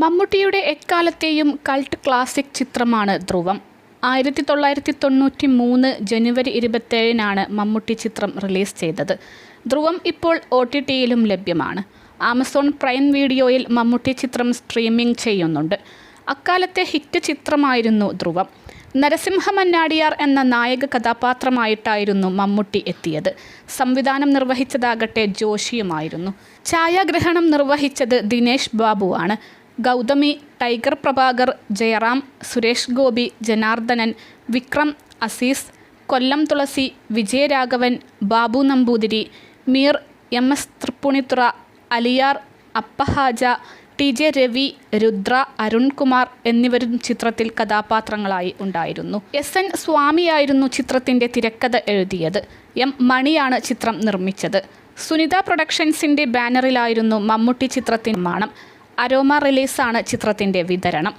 മമ്മൂട്ടിയുടെ എക്കാലത്തെയും cult classic ചിത്രമാണ് ധ്രുവം. 1993 ജനുവരി 27-നാണ് മമ്മൂട്ടി ചിത്രം റിലീസ് ചെയ്തത്. ധ്രുവം ഇപ്പോൾ OTTയിലും ലഭ്യമാണ്. ആമസോൺ പ്രൈം വീഡിയോയിൽ മമ്മൂട്ടി ചിത്രം സ്ട്രീമിംഗ് ചെയ്യുന്നുണ്ട്. അക്കാലത്തെ ഹിറ്റ് ചിത്രമായിരുന്നു ധ്രുവം. നരസിംഹ മന്നാടിയാർ എന്ന നായക കഥാപാത്രമായിട്ടായിരുന്നു മമ്മൂട്ടി എത്തിയത്. സംവിധാനം നിർവഹിച്ചതാകട്ടെ ജോഷിയുമായിരുന്നു. ഛായാഗ്രഹണം നിർവഹിച്ചത് ദിനേശ് ബാബുവാണ്. ഗൗതമി, ടൈഗർ പ്രഭാകർ, ജയറാം, സുരേഷ് ഗോപി, ജനാർദ്ദനൻ, വിക്രം, അസീസ്, കൊല്ലം തുളസി, വിജയരാഘവൻ, ബാബു നമ്പൂതിരി, മീർ, MS തൃപ്പൂണിത്തുറ, അലിയാർ, അപ്പഹാജ, TJ രവി, രുദ്ര, അരുൺകുമാർ എന്നിവരും ചിത്രത്തിൽ കഥാപാത്രങ്ങളായി ഉണ്ടായിരുന്നു. SN സ്വാമിയായിരുന്നു ചിത്രത്തിൻ്റെ തിരക്കഥ എഴുതിയത്. M മണിയാണ് ചിത്രം നിർമ്മിച്ചത്. സുനിത പ്രൊഡക്ഷൻസിൻ്റെ ബാനറിലായിരുന്നു മമ്മൂട്ടി ചിത്രത്തിൻ്റെ നിർമ്മാണം. അരോമ റിലീസാണ് ചിത്രത്തിൻ്റെ വിതരണം.